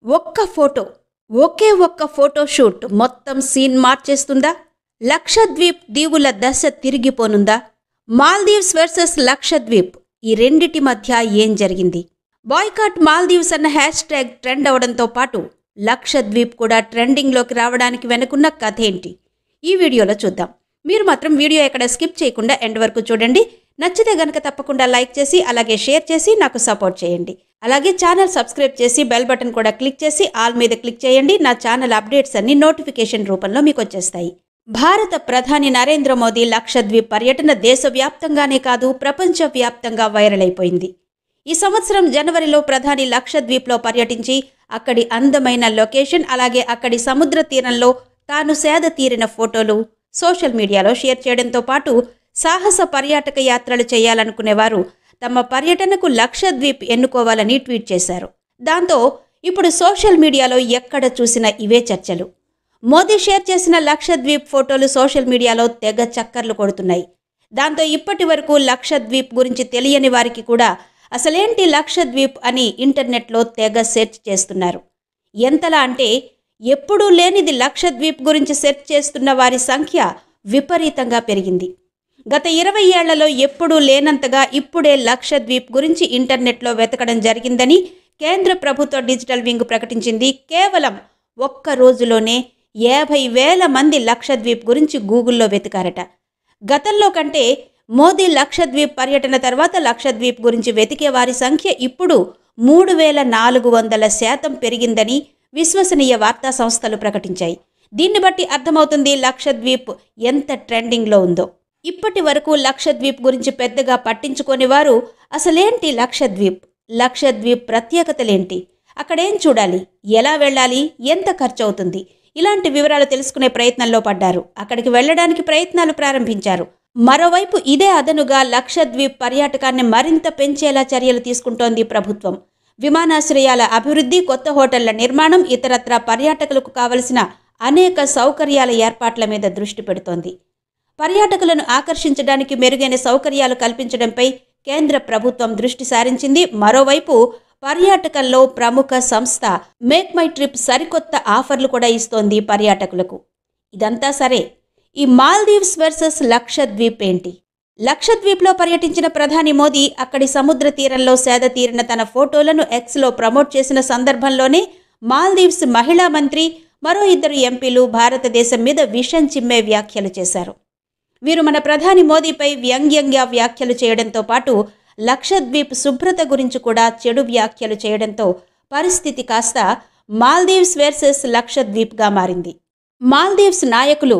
ఒక్క ఫోటో, ఒక్క photo shoot మొత్తం సీన్ మార్చేస్తుందా? లక్షద్వీప్ దీవుల దశ తిరిగిపోనుందా? మాల్దీవ్స్ వర్సెస్ లక్షద్వీప్, ఈ రెండిటి మధ్య ఏం జరిగింది? బాయ్కాట్ మాల్దీవ్స్ అన్న హ్యాష్ ట్యాగ్ ట్రెండ్ అవడంతో పాటు లక్షద్వీప్ కూడా ట్రెండింగ్లోకి రావడానికి వెనుకున్న కథ ఏంటి? ఈ వీడియోలో చూద్దాం. మీరు మాత్రం వీడియో ఎక్కడ స్కిప్ చేయకుండా ఎండ్ వరకు చూడండి. నచ్చితే గనక తప్పకుండా లైక్ చేసి అలాగే షేర్ చేసి నాకు సపోర్ట్ చేయండి. అలాగే ఛానల్ సబ్స్క్రైబ్ చేసి బెల్ బటన్ కూడా క్లిక్ చేసి ఆల్ మీద క్లిక్ చేయండి. నా ఛానల్ అప్డేట్స్ అన్ని నోటిఫికేషన్ రూపంలో మీకు వచ్చేస్తాయి. భారత ప్రధాని నరేంద్ర మోదీ లక్షద్వీప్ పర్యటన దేశవ్యాప్తంగానే కాదు ప్రపంచవ్యాప్తంగా వైరల్ అయిపోయింది. ఈ సంవత్సరం జనవరిలో ప్రధాని లక్షద్వీప్లో పర్యటించి అక్కడి అందమైన లొకేషన్ అలాగే అక్కడి సముద్ర తీరంలో తాను సేద తీరిన ఫోటోలు సోషల్ మీడియాలో షేర్ చేయడంతో పాటు సాహస పర్యాటక యాత్రలు చేయాలనుకునేవారు తమ పర్యటనకు లక్షద్వీప్ ఎన్నుకోవాలని ట్వీట్ చేశారు. దాంతో ఇప్పుడు సోషల్ మీడియాలో ఎక్కడ చూసినా ఇవే చర్చలు. మోదీ షేర్ చేసిన లక్షద్వీప్ ఫోటోలు సోషల్ మీడియాలో తెగ చక్కర్లు కొడుతున్నాయి. దాంతో ఇప్పటి వరకు లక్షద్వీప్ గురించి తెలియని వారికి కూడా అసలేంటి లక్షద్వీప్ అని ఇంటర్నెట్లో తెగ సెర్చ్ చేస్తున్నారు. ఎంతలా అంటే ఎప్పుడూ లేనిది లక్షద్వీప్ గురించి సెర్చ్ చేస్తున్న వారి సంఖ్య విపరీతంగా పెరిగింది. గత 20 ఏళ్లలో ఎప్పుడూ లేనంతగా ఇప్పుడే లక్షద్వీప్ గురించి ఇంటర్నెట్లో వెతకడం జరిగిందని కేంద్ర ప్రభుత్వ డిజిటల్ వింగ్ ప్రకటించింది. కేవలం ఒక్క రోజులోనే 50,000 మంది లక్షద్వీప్ గురించి గూగుల్లో వెతికారట. గతంలో కంటే మోదీ లక్షద్వీప్ పర్యటన తర్వాత లక్షద్వీప్ గురించి వెతికే వారి సంఖ్య ఇప్పుడు 3,400% పెరిగిందని విశ్వసనీయ వార్తా సంస్థలు ప్రకటించాయి. దీన్ని బట్టి అర్థమవుతుంది లక్షద్వీప్ ఎంత ట్రెండింగ్లో ఉందో. ఇప్పటి వరకు లక్షద్వీప్ గురించి పెద్దగా పట్టించుకోని వారు అసలేంటి లక్షద్వీప్ ప్రత్యేకతలేంటి, అక్కడేం చూడాలి, ఎలా వెళ్ళాలి, ఎంత ఖర్చు అవుతుంది, ఇలాంటి వివరాలు తెలుసుకునే ప్రయత్నంలో పడ్డారు. అక్కడికి వెళ్ళడానికి ప్రయత్నాలు ప్రారంభించారు. మరోవైపు ఇదే అదనుగా లక్షద్వీప్ పర్యాటకాన్ని మరింత పెంచేలా చర్యలు తీసుకుంటోంది ప్రభుత్వం. విమానాశ్రయాల అభివృద్ధి, కొత్త హోటళ్ల నిర్మాణం, ఇతరత్రా పర్యాటకులకు కావలసిన అనేక సౌకర్యాల ఏర్పాట్ల మీద దృష్టి పెడుతోంది. పర్యాటకులను ఆకర్షించడానికి మెరుగైన సౌకర్యాలు కల్పించడంపై కేంద్ర ప్రభుత్వం దృష్టి సారించింది. మరోవైపు పర్యాటకంలో ప్రముఖ సంస్థ మేక్ మై ట్రిప్ సరికొత్త ఆఫర్లు కూడా ఇస్తోంది పర్యాటకులకు. ఇదంతా సరే, ఈ మాల్దీవ్స్ వర్సెస్ లక్షద్వీప్ ఏంటి? లక్షద్వీప్లో పర్యటించిన ప్రధాని మోదీ అక్కడి సముద్ర తీరంలో సేద తీరిన తన ఫోటోలను ఎక్స్లో ప్రమోట్ చేసిన సందర్భంలోనే మాల్దీవ్స్ మహిళా మంత్రి మరో 2 ఎంపీలు భారతదేశం మీద విషం చిమ్మే వ్యాఖ్యలు చేశారు. వీరు మన ప్రధాని మోదీపై వ్యంగ్యంగా వ్యాఖ్యలు చేయడంతో పాటు లక్షద్వీప్ శుభ్రత గురించి కూడా చెడు వ్యాఖ్యలు చేయడంతో పరిస్థితి కాస్త మాల్దీవ్స్ వర్సెస్ లక్షద్వీప్గా మారింది. మాల్దీవ్స్ నాయకులు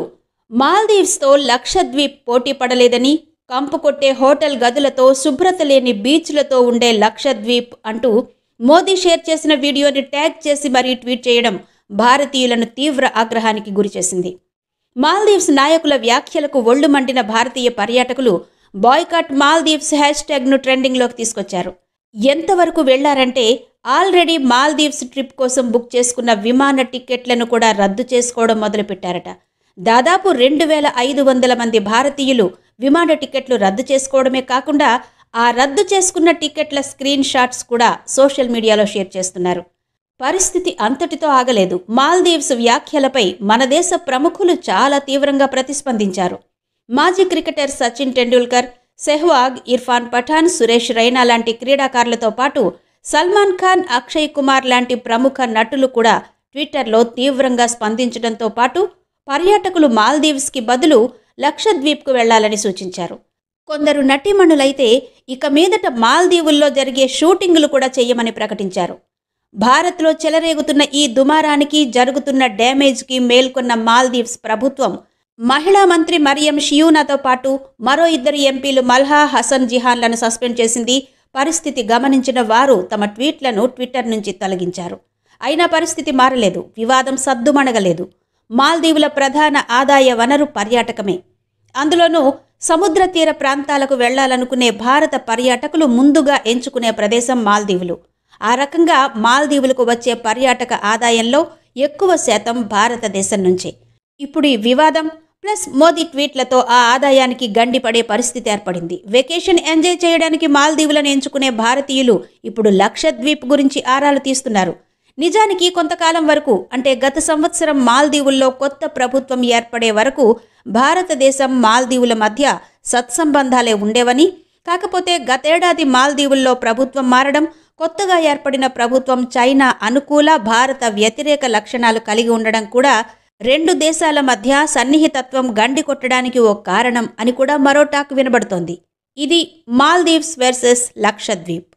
మాల్దీవ్స్తో లక్షద్వీప్ పోటీ పడలేదని, కంపు కొట్టే హోటల్ గదులతో, శుభ్రత లేని బీచ్లతో ఉండే లక్షద్వీప్ అంటూ మోదీ షేర్ చేసిన వీడియోని ట్యాగ్ చేసి మరీ ట్వీట్ చేయడం భారతీయులను తీవ్ర ఆగ్రహానికి గురిచేసింది. మాల్దీవ్స్ నాయకుల వ్యాఖ్యలకు ఒళ్ళు మండిన భారతీయ పర్యాటకులు బాయ్కాట్ మాల్దీవ్స్ హ్యాష్ ట్యాగ్ను ట్రెండింగ్లోకి తీసుకొచ్చారు. ఎంతవరకు వెళ్లారంటే ఆల్రెడీ మాల్దీవ్స్ ట్రిప్ కోసం బుక్ చేసుకున్న విమాన టిక్కెట్లను కూడా రద్దు చేసుకోవడం మొదలుపెట్టారట. దాదాపు 2,500 మంది భారతీయులు విమాన టిక్కెట్లు రద్దు చేసుకోవడమే కాకుండా ఆ రద్దు చేసుకున్న టిక్కెట్ల స్క్రీన్ షాట్స్ కూడా సోషల్ మీడియాలో షేర్ చేస్తున్నారు. పరిస్థితి అంతటితో ఆగలేదు. మాల్దీవ్స్ వ్యాఖ్యలపై మన దేశ ప్రముఖులు చాలా తీవ్రంగా ప్రతిస్పందించారు. మాజీ క్రికెటర్ సచిన్ టెండూల్కర్, సెహ్వాగ్, ఇర్ఫాన్ పఠాన్, సురేష్ రైనా లాంటి క్రీడాకారులతో పాటు సల్మాన్ ఖాన్, అక్షయ్ కుమార్ లాంటి ప్రముఖ నటులు కూడా ట్విట్టర్లో తీవ్రంగా స్పందించడంతో పాటు పర్యాటకులు మాల్దీవ్స్కి బదులు లక్షద్వీప్కు వెళ్లాలని సూచించారు. కొందరు నటీమణులైతే ఇక మీదట మాల్దీవుల్లో జరిగే షూటింగులు కూడా చేయమని ప్రకటించారు. భారత్లో చెలరేగుతున్న ఈ దుమారానికి, జరుగుతున్న డ్యామేజ్కి మేల్కొన్న మాల్దీవ్స్ ప్రభుత్వం మహిళా మంత్రి మరియం షియూనాతో పాటు మరో 2 ఎంపీలు మల్హా, హసన్ జిహాన్లను సస్పెండ్ చేసింది. పరిస్థితి గమనించిన వారు తమ ట్వీట్లను ట్విట్టర్ నుంచి తొలగించారు. అయినా పరిస్థితి మారలేదు. వివాదం సద్దుమణగలేదు. మాల్దీవుల ప్రధాన ఆదాయ వనరు పర్యాటకమే. అందులోనూ సముద్ర తీర ప్రాంతాలకు వెళ్లాలనుకునే భారత పర్యాటకులు ముందుగా ఎంచుకునే ప్రదేశం మాల్దీవులు. ఆ రకంగా మాల్దీవులకు వచ్చే పర్యాటక ఆదాయంలో ఎక్కువ శాతం భారతదేశం నుంచే. ఇప్పుడు ఈ వివాదం ప్లస్ మోదీ ట్వీట్లతో ఆ ఆదాయానికి గండిపడే పరిస్థితి ఏర్పడింది. వెకేషన్ ఎంజాయ్ చేయడానికి మాల్దీవులను ఎంచుకునే భారతీయులు ఇప్పుడు లక్షద్వీప్ గురించి ఆరాలు తీస్తున్నారు. నిజానికి కొంతకాలం వరకు, అంటే గత సంవత్సరం మాల్దీవుల్లో కొత్త ప్రభుత్వం ఏర్పడే వరకు భారతదేశం మాల్దీవుల మధ్య సత్సంబంధాలే ఉండేవని, కాకపోతే గతేడాది మాల్దీవుల్లో ప్రభుత్వం మారడం, కొత్తగా ఏర్పడిన ప్రభుత్వం చైనా అనుకూల, భారత వ్యతిరేక లక్షణాలు కలిగి ఉండడం కూడా రెండు దేశాల మధ్య సన్నిహితత్వం గండి కొట్టడానికి ఓ కారణం అని కూడా మరో టాక్ వినబడుతోంది. ఇది మాల్దీవ్స్ వర్సెస్ లక్షద్వీప్.